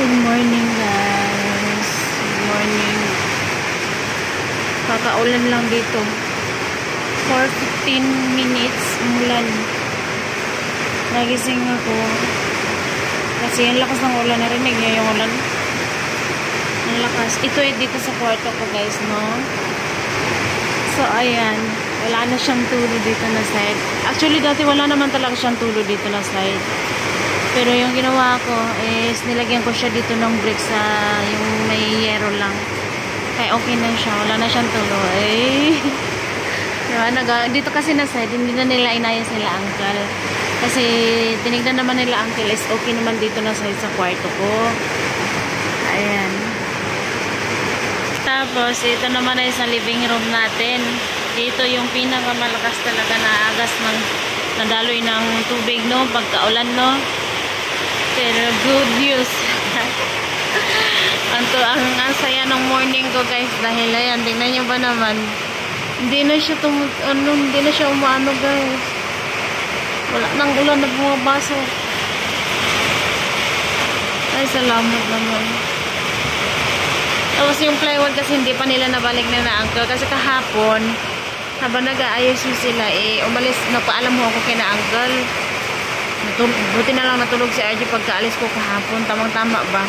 Good morning guys. Good morning. Kakaulan lang dito. For 15 minutes umulan. Nagising ako. Kasi ang lakas ng ulan. Narinig niyo yung ulan? Ang lakas. Ito dito sa kwarto ko guys, no? So ayan. Wala na siyang tulo dito na side. Actually dati wala naman talaga siyang tulo dito na side. Pero yung ginawa ko is nilagyan ko siya dito ng bricks sa yung may yero lang. Kaya okay na siya. Wala na siyang tulo. Dito kasi na side, hindi na nila inayos nila uncle. Kasi tinignan naman nila uncle is okay naman dito na side sa kwarto ko. Ayan. Tapos ito naman ay sa living room natin. Dito yung pinakamalakas talaga na agas ng nadaloy ng tubig, no? Pagkaulan, no? Pero good news. ang saya ng morning ko guys dahil ayan, tingnan nyo ba naman hindi na siya umaano guys, wala nang ulan na bumabasok. Ay salamat naman. Tapos yung plywood kasi hindi pa nila nabalik na uncle kasi kahapon habang nag-aayos sila umalis, nagpaalam mo ako kina uncle. Buti na lang natulog si RJ pagkaalis ko kahapon. Tamang-tama ba?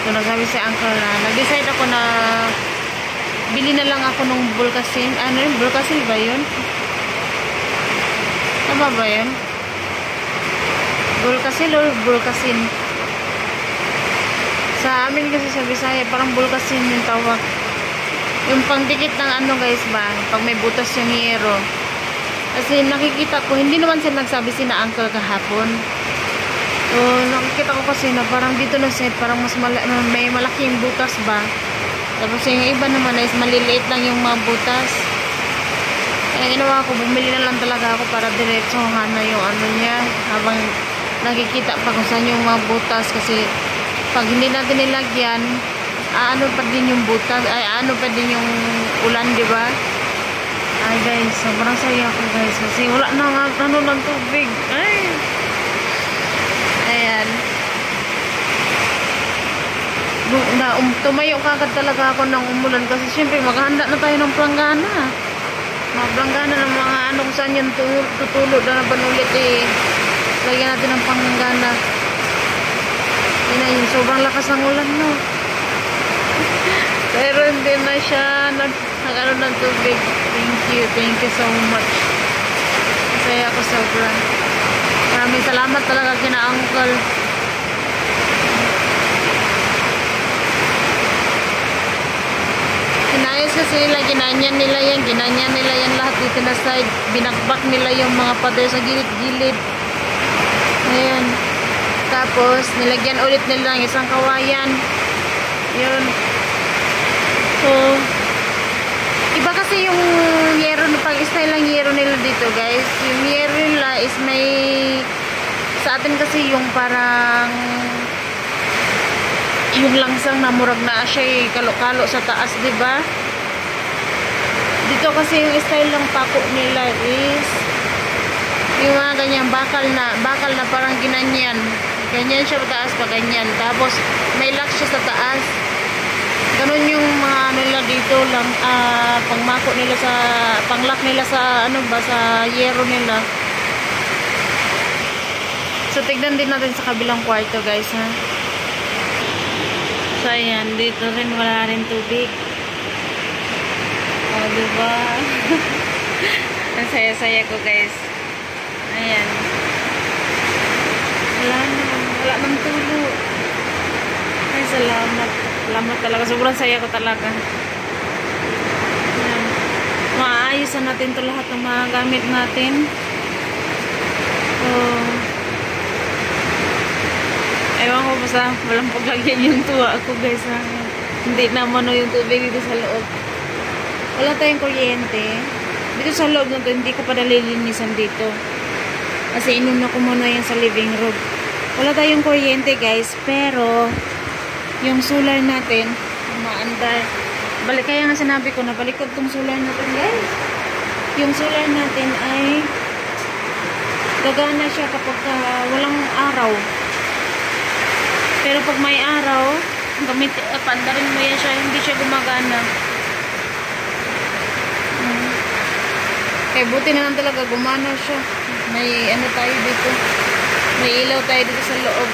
So, nagsabi si uncle na nag-decide ako na bili na lang ako ng Bulkasin. Ano yun? Bulkasin ba yun? Tama ba yun? Bulkasin or Bulkasin? Sa amin kasi sa Bisaya, parang Bulkasin yung tawag. Yung pangdikit ng ano guys ba? Pag may butas yung hiyero. Kasi nakikita ko, hindi naman sila nagsabi sina uncle kahapon. So, nakikita ko kasi na parang dito na set, parang may malaking butas ba. Tapos yung iba naman is maliliit lang yung mga butas. Kaya ginawa ko, bumili na lang talaga ako para diretsohan na yung ano niya. Habang nakikita pa kung saan yung mga butas. Kasi pag hindi natin nilagyan, ano pa din yung butas, ano pa din yung ulan, di ba? Ay guys, sobrang saya ko guys kasi wala na nga ano ng tubig. Ay. Ayan. Tumayo kagad talaga ako ng umulan kasi syempre maghahanda na tayo ng planggana. Mga planggana ng mga ano kung saan yung tutulo na panulit lagyan natin ng planggana. Yun na yun, sobrang lakas ng ulan, no? Pero hindi na siya nag-ano ng tubig. Thank you so much. Masaya ako sobra. Maraming salamat talaga kina uncle. Sinayos kasi nila, ginanyan nila yan lahat dito na side. Binakbak nila yung mga pader sa gilid-gilid. Ayan. Tapos, nilagyan ulit nila ng isang kawayan. Yun. So, iba kasi yung yero, pag-style lang yero nila dito guys. Yung yero nila is may, sa atin kasi yung parang, yung langsang na murag na siya kalo-kalo sa taas, diba? Dito kasi yung style ng pako nila is, yung mga ganyan, bakal na parang ginanyan. Ganyan siya taas pa ganyan. Tapos, may lock siya sa taas. Ganun yung mga nila dito lang, pangmako nila sa, panglock nila sa, ano ba, sa yero nila. So, tignan din natin sa kabilang kwarto, guys, ha. So, ayan, dito rin, wala rin tubig. O, diba? Ang saya-saya ko, guys. Ayan. Wala nang tulo. Ay, salamat. Salamat talaga. Sobrang saya ko talaga. Ayan. Maayusan natin to lahat ng mga gamit natin. So, ewan ko basta walang paglagyan yung tuwa ako guys. Ha? Hindi naman yung tubig dito sa loob. Wala tayong kuryente. Dito sa loob na to, hindi ko pa nalilinisan dito. Kasi inuna ko muna yan sa living room. Wala tayong kuryente guys. Pero, yung solar natin, umaandar. Kaya nga sinabi ko na balikod tong solar natin guys. Yung solar natin ay gagana siya kapag walang araw. Pero pag may araw, gamit, pandarin mo yan siya, hindi siya gumagana. Kaya buti na lang talaga gumana siya. May ano tayo dito. May ilaw tayo dito sa loob.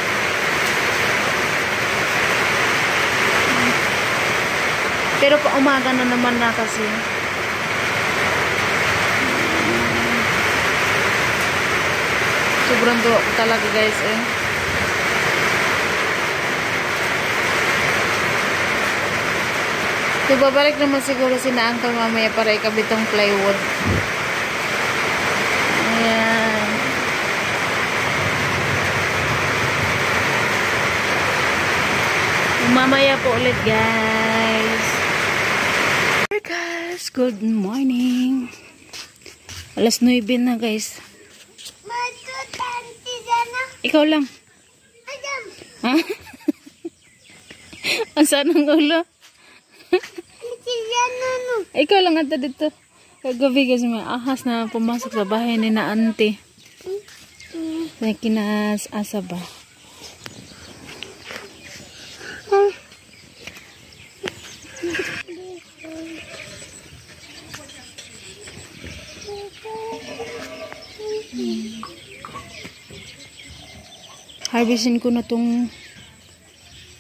Pero pa umaga na naman na kasi. Sobrang tuwa ko talaga guys eh. So, babalik naman siguro si na uncle mamaya para ikabit tong plywood. Ayan. Mamaya po ulit guys. Hey guys, good morning. Alas 9 na guys. Ikaw lang. Ha? Asan ang ulo? Ikaw lang ata dito. Kagabi kasi may ahas na pumasok sa bahay ni na auntie. Kaya kinas-asa ba? Harvestin ko na tong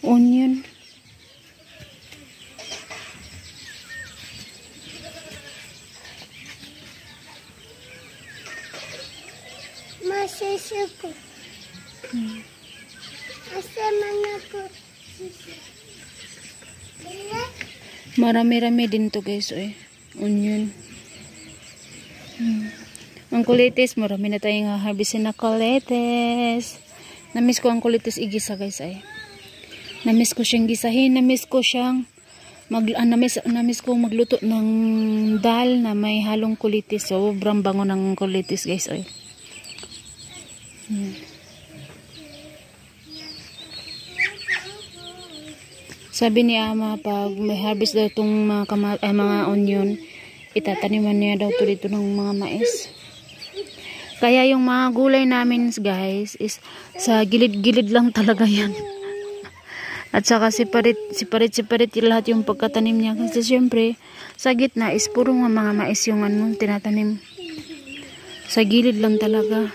onion. Masisuko. Asama ko. Marami-rami din to guys, eh. Onion. Ang kulitis, marami na tayong harvestin na kulitis. Namiss ko ang kulitis igisa guys ay. Namiss ko siyang gisahin, namiss ko siyang namiss ko magluto ng dal na may halong kulitis. Sobrang bango ng kulitis guys ay. Sabi ni ama pag may harvest daw itong mga onion, itataniman niya daw to dito ng mga mais. Kaya yung mga gulay namin guys is sa gilid-gilid lang talaga yan. At saka separate lahat yung pagkatanim niya. Kasi syempre sa gitna is puro mga mais yung ano, tinatanim. Sa gilid lang talaga.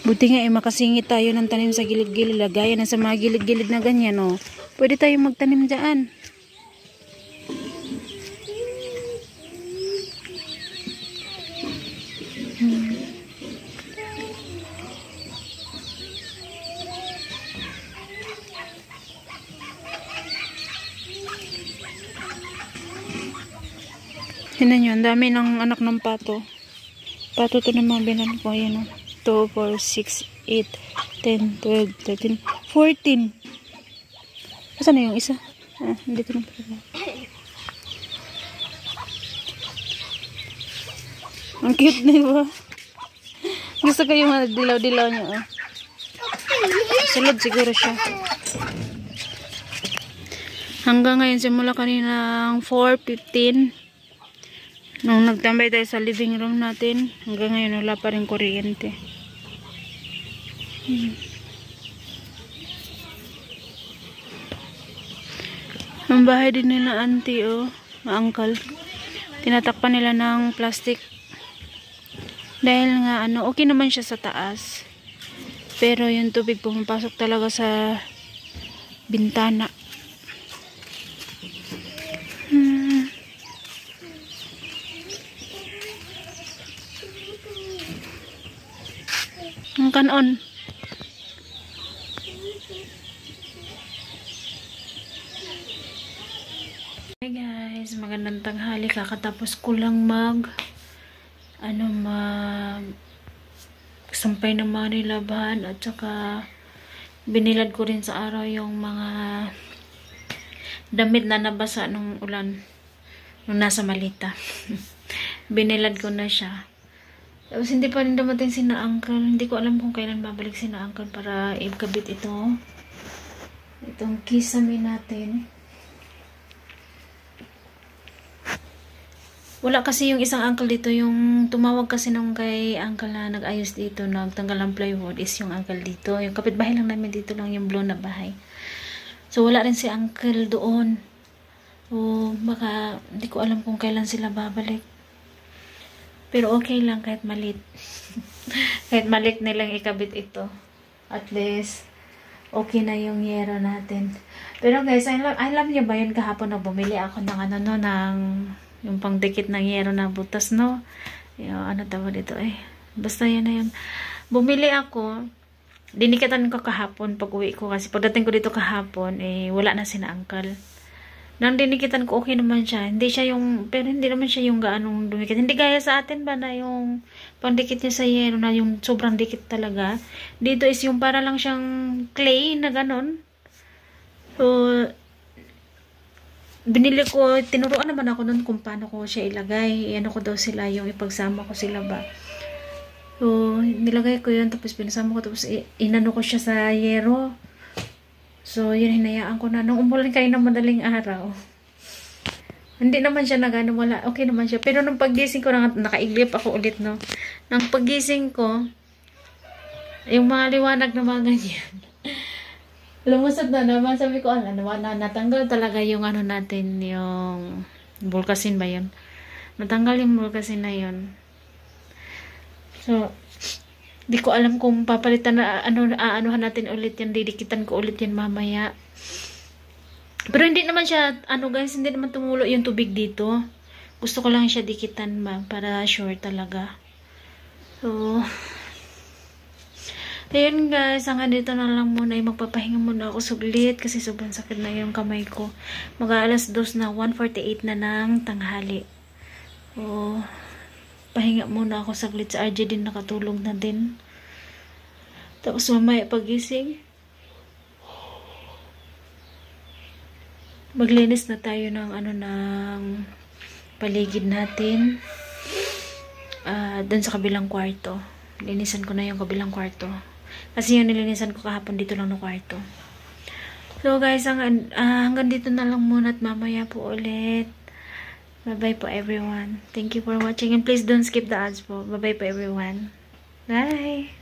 Buti nga makasingit tayo ng tanim sa gilid-gilid. Gaya na sa mga gilid-gilid na ganyan oh. Pwede tayong magtanim dyan. Tignan nyo, ang dami ng anak ng pato. Pato to na mga binan ko. Ayan o. 2, 4, 6, 8, 10, 12, 13, 14. Asan na yung isa? Ah, dito na pala. Ang cute na ba? Gusto ko yung dilaw-dilaw niya. Oh. Sulod siguro siya. Hanggang ngayon, simula kanina 4:15. Nung nagtambay tayo sa living room natin, hanggang ngayon wala pa rin kuryente. Ang bahay din nila auntie oh, uncle. Tinatakpan nila ng plastic. Dahil nga ano, okay naman siya sa taas. Pero yung tubig pumapasok talaga sa bintana. Ang kanon. Hey guys, magandang tanghali. Kakatapos ko lang sampay ng mga nilabahan at saka binilad ko rin sa araw yung mga damit na nabasa nung ulan nung nasa malita. Binilad ko na siya. Tapos hindi pa rin dumating sina uncle. Hindi ko alam kung kailan babalik sina uncle para ikabit itong kisame natin. Wala kasi yung isang uncle dito, yung tumawag kasi nung kay uncle na nag-ayos dito, nagtanggal ng plywood, is yung uncle dito. Yung kapitbahay lang namin dito lang, yung blue na bahay. So, wala rin si uncle doon. O, baka, hindi ko alam kung kailan sila babalik. Pero okay lang kahit malit. Kahit malit nilang ikabit ito. At least, okay na yung yero natin. Pero guys, I love niyo ba yun kahapon na bumili ako ng ano no, ng yung pangdikit ng yero na butas, no? Yung, ano tawag dito eh. Basta yan na yun. Bumili ako. Dinikatan ko kahapon pag uwi ko. Kasi pagdating ko dito kahapon, eh, wala na sina uncle. Nang dinikitan ko, okay naman siya. Hindi siya yung, pero hindi naman siya yung gaanong dumikit. Hindi gaya sa atin ba na yung pangdikit niya sa yero na yung sobrang dikit talaga. Dito is yung para lang siyang clay na ganon. So, binili ko, tinuruan naman ako nun kung paano ko siya ilagay. Ano ko daw sila, yung ipagsama ko sila ba. So, nilagay ko yun, tapos pinasama ko, tapos inano ko siya sa yero. So, yun, hinayaan ko na. Nung umulan kayo ng madaling araw, hindi naman siya nagano, wala, okay naman siya. Pero nung paggising ko, nakaiglip ako ulit, no. Nung paggising ko, yung mga liwanag na mga ganyan, lumusot na naman. Sabi ko, natanggal talaga yung ano natin, yung bulkasin ba yun? Natanggal yung bulkasin na yun. So, di ko alam kung papalitan na, aanuhan natin ulit yan, didikitan ko ulit yan mamaya. Pero hindi naman siya, guys, hindi naman tumulo yung tubig dito. Gusto ko lang siya dikitan para sure talaga. So, ayun guys, hanggang dito na lang muna. Magpapahinga muna ako suglit kasi sobrang sakit na yung kamay ko. Mag-aalas 2 na, 1:48 na ng tanghali. So, pahinga muna ako saglit. Sa RJ din nakatulog na din. Tapos mamaya pagising, maglinis na tayo ng ng paligid natin. Doon sa kabilang kwarto. Linisan ko na yung kabilang kwarto. Kasi yung nilinisan ko kahapon dito lang no kwarto. So guys, hanggang dito na lang muna at mamaya po ulit. Bye-bye po everyone. Thank you for watching and please don't skip the ads po. Bye-bye po everyone. Bye!